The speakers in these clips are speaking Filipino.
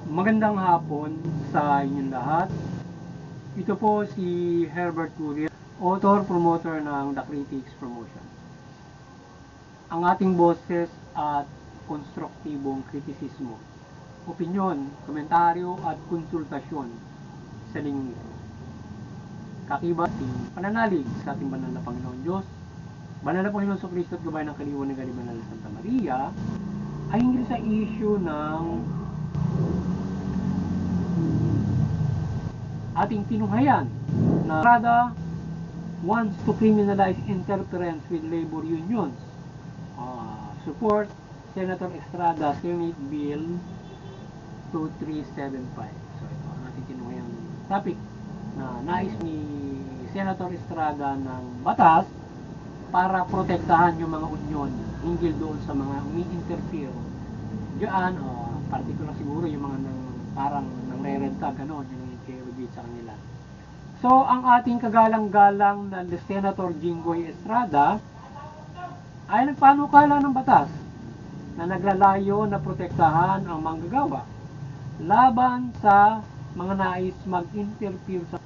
Magandang hapon sa inyong lahat. Ito po si Herbert Curia, author, promoter ng The Critics Promotion. Ang ating boses at konstruktibong kritisismo, opinyon, komentaryo at konsultasyon sa linyong ito. Kakibat ng pananalig sa ating banal na Panginoon Diyos, banal na Panginoon Kristo at gabay ng kaliwan ng Galibanal na Santa Maria, ay hinggil sa issue ng ating tinunghayan na Estrada wants to criminalize interference with labor unions. Support Senator Estrada Senate Bill 2375. So ito ang ating tinunghayang topic na nais ni Senator Estrada ng batas para protektahan yung mga union hinggil doon sa mga umi-interfere diyan, particular siguro yung mga parang nangre-renta, gano'n, yung interrogate sa kanila. So, ang ating kagalang-galang na Senator Jinggoy Estrada ay nagpanukala ng batas na naglalayo na protektahan ang manggagawa laban sa mga nais mag-interfere sa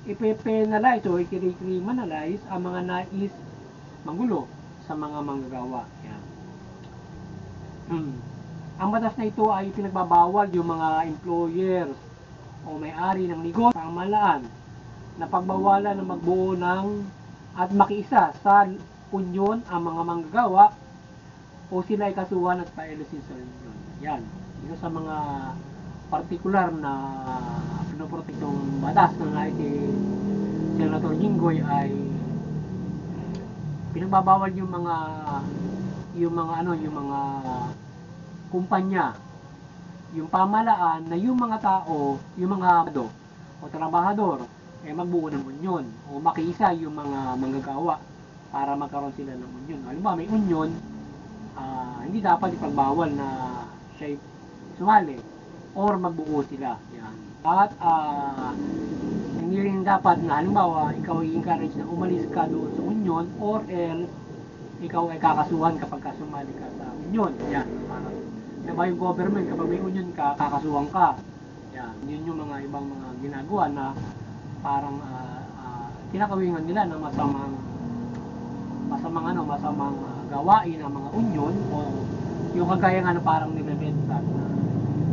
ipe-penalize o i-criminalize ang mga nais manggulo sa mga manggagawa. Yan. Ang batas na ito ay pinagbabawal yung mga employers o may-ari ng negosyo, pamahalaan na pagbawalan na magbuo ng at makiisa sa union ang mga manggagawa o sila ay kasuhan at pa-elisin sa union. Yan. Isa sa mga partikular na pinoprotektong batas ng Senator Jinggoy ay pinagbabawal yung mga kumpanya, yung pamahalaan na yung mga tao, yung mga o trabahador magbuo ng union o makiisa yung mga manggagawa para magkaroon sila ng union. Halimbawa, may union, hindi dapat ipagbawal na siya sumali or magbuo sila. Yan. At hindi rin dapat na halimbawa ikaw i-encourage na umalis ka doon sa union or else ikaw ay kakasuhan kapag sumali ka sa union. Yan. Diba yung government, kapag may union ka, kakasuhan ka. Yan. Yun yung mga ibang mga ginagawa na parang kinakawingan nila ng masamang gawain ng mga union o yung kagaya nga na parang nilebenta na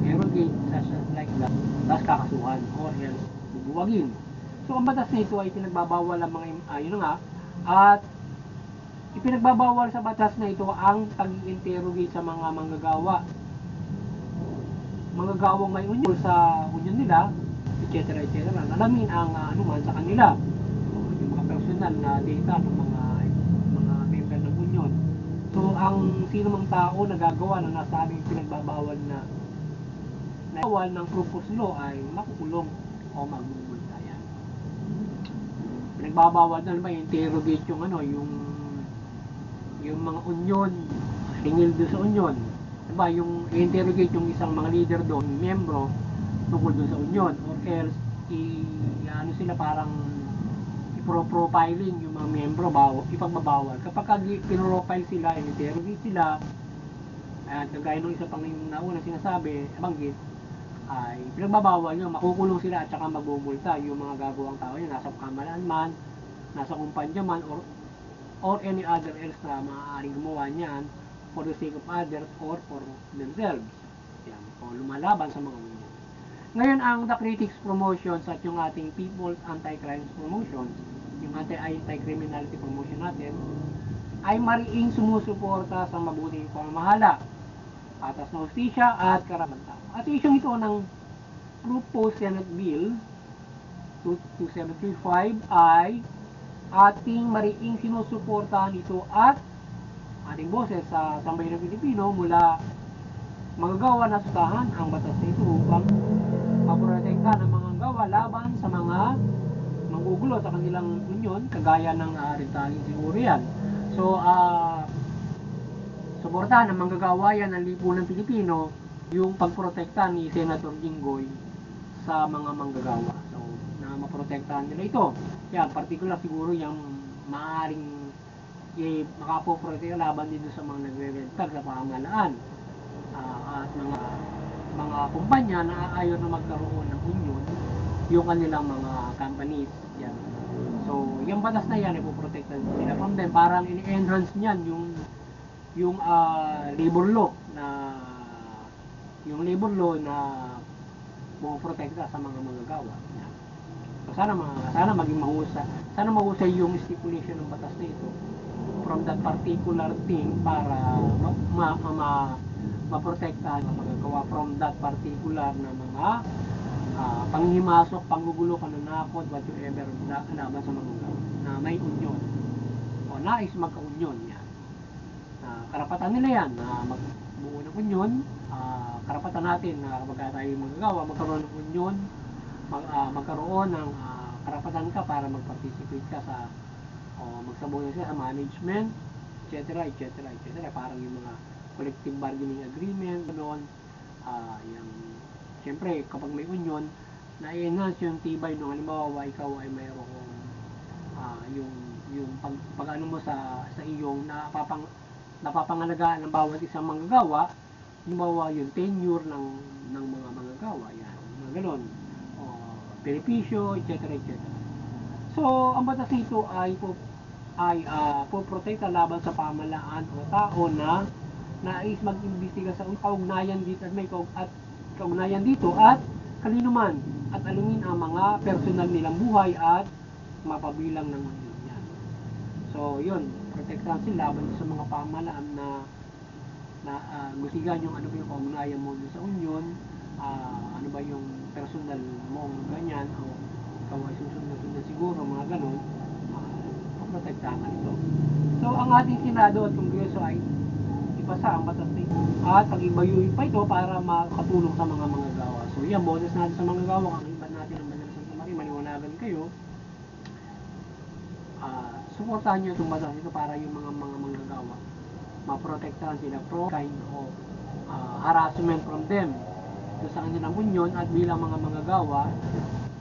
derogate like that, tapos kakasuhan or else bubuwagin. So ang batas na ito ay pinagbabawal ang mga at ipinagbabawal sa batas na ito ang pag-interrogate sa mga manggagawang may union sa union nila, etc. Alamin ang anuman sa kanila, yung mga personal na data ng mga member ng union. So ang sino mang tao na gagawa ng nasabing pinagbabawal na bawal ng proposed law ay makukulong o magbubulta. Yan. Pinagbabawal na naman interrogate yung mga union, hingil doon sa union. Diba, yung interrogate yung isang mga leader doon, miyembro, tungkol doon sa union, or else, sila parang i-profiling yung mga miyembro, ipagbabawal. Kapag pinrofile sila, interrogate sila, at kagaya nung isa pang yung nauna sinasabi, banggit, ay pinagbabawal nyo, makukulong sila at saka magbubulta yung mga gagawang tao nyo, nasa kamalaan man, nasa kumpanya man, or any other else na maaaring gumawa niyan for the sake of others or for themselves. Yan, o lumalaban sa mga union. Ngayon, ang The Critics Promotions at yung ating People's Anti-Crimes Promotions, yung anti-criminality promotion natin, ay mariing sumusuporta sa mabuting pamamahala, atas na hustisya at karapatan tao. At isyong ito ng Proposed Senate Bill 2735 ay ating mariing sinusuportahan ito at ating boses sa sambayan ng Pilipino mula magagawa na sustahan ang batas na ito upang maprotektahan ang mga gawa laban sa mga manggugulo sa kanilang union, kagaya ng rentaling siguro yan. So, suportahan ang manggagawa yan ng lipunan Pilipino yung pagprotekta ni Senator Jinggoy sa mga manggagawa. So, na maprotektahan nila ito. Yan, particular siguro yung maaring makapoprotekta laban din sa mga nagre-rentag sa pamahalaan at mga kumpanya na ayaw na magkaroon ng union yung kanilang mga companies. Yan. So, yung batas na yan, ipoprotekta nila from them. Parang in-enhance niyan yung labor law na pumoprotekta sa mga manggagawa. Yan. So, sana maging mahusay. Sana mahusay yung stipulation ng batas na ito from that particular thing para maprotektahan ang magagawa from that particular na mga panghimasok, panggugulo, pananakot, whatsoever laban sa manggagawa na may union o nais magka-union yan. Karapatan nila yan na magbuo ng union, karapatan natin na kapag tayo manggagawa magkaroon ng union, magkaroon ng karapatan ka para mag-participate ka sa magsabuhay sa management, etc. Parang yung mga collective bargaining agreement, gano'n. Siyempre, kapag may union, na-enhance yung tibay nung halimbawa, ikaw ay mayroong yung pag-ano mo sa iyong napapangalagaan ng bawat isang manggagawa, halimbawa yung tenure ng mga manggagawa, yan, mga gano'n. Benepisyo, etc. So, ang batas nito ay poprotekta laban sa pamahalaan o tao na nais mag-imbestiga sa kaugnayan dito at kanino man at alumin ang mga personal nilang buhay at mapabilang ng union yan. So, yun, protektahan sila laban sa mga pamahalaan na gustigan yung ano ba yung kaugnayan mo sa union, ano ba yung personal mong ganyan o ikaw ay susunod siguro, mga ganun, protektahan ito. So, ang ating Senado at Kongreso ay ipasa ang batas nito at pag-ibayuhin pa ito para makatulong sa mga manggagawa. So, yan, boses natin sa manggagawa, ang iba natin ang Banal Santa Maria, maliwanagan kayo. Suportahan nyo itong batas nito para yung mga manggagawa maprotektahan sila from kind of harassment from them sa kanilang union at bilang mga manggagawa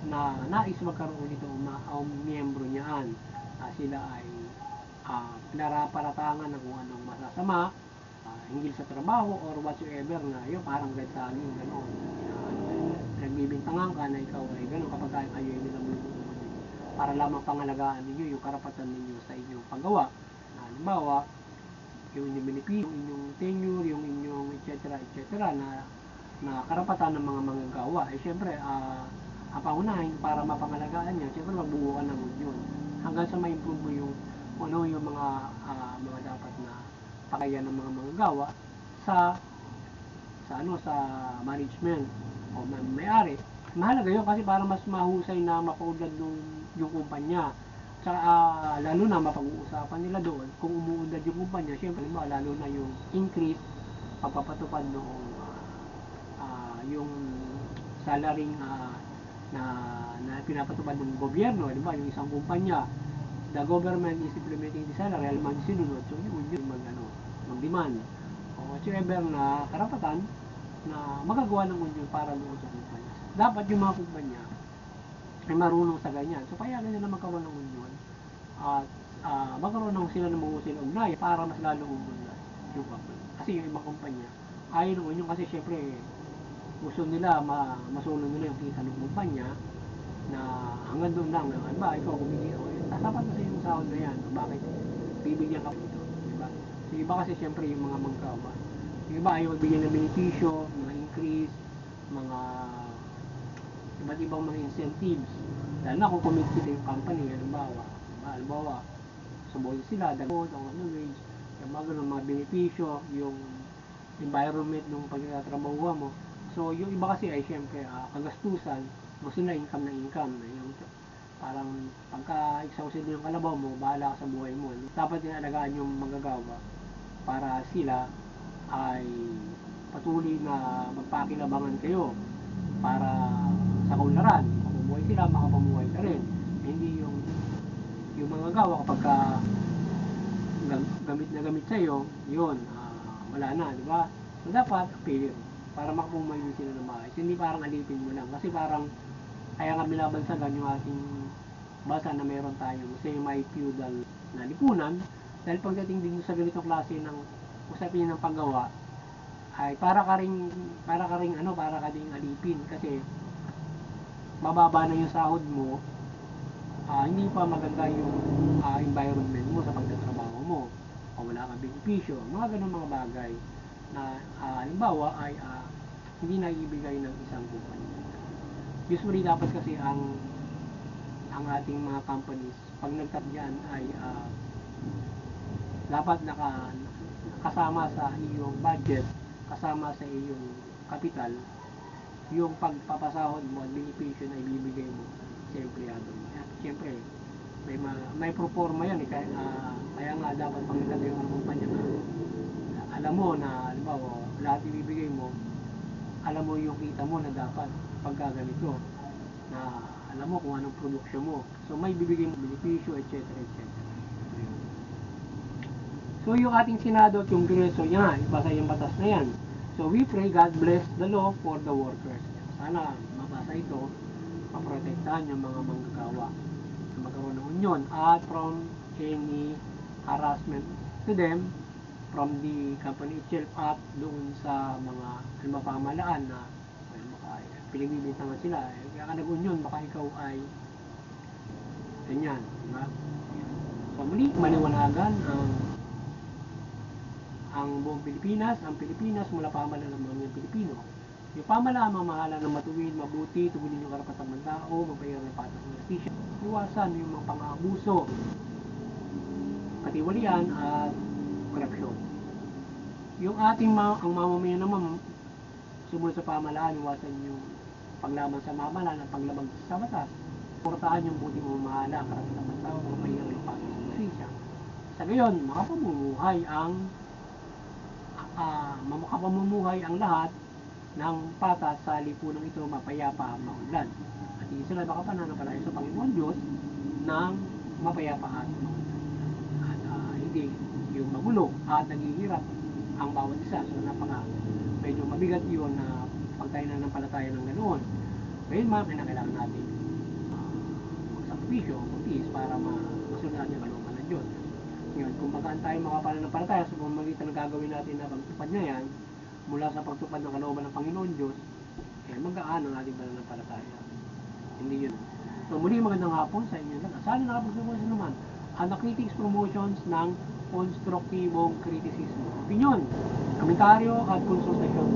na nais magkaroon ito o miyembro niyaan. Sila ay pinaraparatangan ng kung anong masasama hinggil sa trabaho or whatsoever na yun, parang red tagging, gano'n. Nagbibintangan ka na ikaw ay gano'n kapag kayo ay nilang para lamang pangalagaan ninyo yung karapatan ninyo sa inyong paggawa. Halimbawa, yung inyong benepisyo, yung inyong tenure, yung inyong etc. na karapatan ng mga manggagawa. Siyempre, ang pangunahin para mapangalagaan niya, siyempre magbuo ka ng union hanggang sa ma-improve mo yung mga dapat na pakayan ng mga manggagawa sa management o may-ari. Mahalaga yun kasi para mas mahusay na mapaunlad yung kumpanya. Lalo na mapag-uusapan nila doon kung umuunlad yung kumpanya, siyempre lalo na yung increase, pagpapatupad noong yung salaring na pinapatupad ng gobyerno, di ba? Yung isang kumpanya, the government is implementing the salary, alam mo sinunod, so yun mag-demand o whatsoever na karapatan na magagawa ng union para doon sa kumpanya. Dapat yung mga kumpanya ay marunong sa ganyan. So payagan nila magkaroon ng union at magkaroon ng sila ng mahusay na ugnay para mas lalong umunlad yung company. Kasi yung ibang kumpanya ayaw ng union kasi syempre gusto nila masulong nila yung kita ng kumpanya na hanggang doon lang. Ba, ikaw kumigil o sasapat na sa yung sahod na yan. Bakit? Bibigyan ka po ito. Diba? So iba kasi syempre yung mga manggagawa. Yung iba ayaw magbigyan ng benepisyo, mga increase, mga iba't ibang mga incentives. Dahil na kung commit sila yung company, halimbawa, subuhin sila, dagod, ang wage, yung mga benepisyo, yung environment ng pagtatrabaho mo. So, yung iba kasi ay syempre kagastusan, gusto na income na income. Yung, parang pagka exhausted yung kalabaw mo, bahala ka sa buhay mo. Dapat inaalagaan yung manggagawa para sila ay patuloy na magpakilabangan kayo para sa kaunlaran. Mapabuhay sila, makapamuhay ka rin. Hindi yung manggagawa kapag gamit na gamit sa'yo, yun, wala na, di ba? So, dapat fair para makapamuhay din sila ng maayos. Hindi parang alipin mo lang. Kasi parang kaya nga binabansagan yung ating basa na meron tayong semi-feudal na lipunan Dahil pagdating din sa ganitong klase ng usapin ng paggawa, ay para ka ding alipin kasi mababa na yung sahod mo, hindi pa maganda yung environment mo sa pagtatrabaho mo, o wala kang benepisyo, mga ganun mga bagay na halimbawa ay hindi na ibigay ng isang kumpanya. Usually dapat kasi ang ating mga companies pag nagtap dyan ay dapat kasama sa iyong budget, kasama sa iyong kapital, yung pagpapasahod mo at benepisyo na ibibigay mo sa empleyado mo. At siyempre, may proforma yan eh. Kaya nga dapat pag nagtatayo ng kumpanya na alam mo na, halimbawa, lahat ibibigay mo, alam mo yung kita mo na dapat pagka ganito, na alam mo kung anong produksyon mo. So, may bibigay mo benepisyo, etc. etc. So, yung ating Senado at yung Kongreso, yan, ibasa yung batas na yan. So, we pray God bless the law for the workers. Sana mabasa ito, maprotektahan yung mga manggagawa na magkaroon ng union at from any harassment to them from the company itself at doon sa mga pamahalaan na baka pinagbibintangan sila. Kaya ka nag-union, baka ikaw ay ganyan. Diba? So, muli, maliwanagan ang buong Pilipinas, ang Pilipinas mula pamahalaan ng mga Pilipino. Yung pamahalaan, mamahala ng matuwid, mabuti, tugunin yung karapatan ng tao, magbayar ng patas ng justisya, iwasan yung mga pang-aabuso, katiwalian at korupsyon. Yung ating ang mamamayan naman, sumunod sa pamahalaan, iwasan yung paglaban sa mamahalaan at paglabag sa batas, portahan yung buting mamahala, karapatan ng tao, magbayar ng patas ng justisya. Sa gayon, makapamumuhay ang lahat ng patas sa lipunang ito mapayapa at maunlad. At hindi sila makapananampalataya sa Panginoon Diyos ng mapayapa at maunlad. At hindi yung magulo at naghihirap ang bawat isa. So medyo mabigat yun na pag tayo nananampalataya ng ganoon. Ngayon kailangan natin magsakripisyo, magtiis para masunod natin ang kalooban ng Diyos. Ngayon, kung bagaan tayo makapananampalataya sa pamamagitan ng gagawin natin na pagtupad niya yan, mula sa pagtupad ng kalooban ng Panginoon Diyos, magaan ang ating pananampalataya. Hindi yun. So muli magandang hapon sa inyo. Sana nakapagsubukan sa naman ang critics promotions ng konstruktibong kritisismo, opinion, komentaryo at konsultasyon.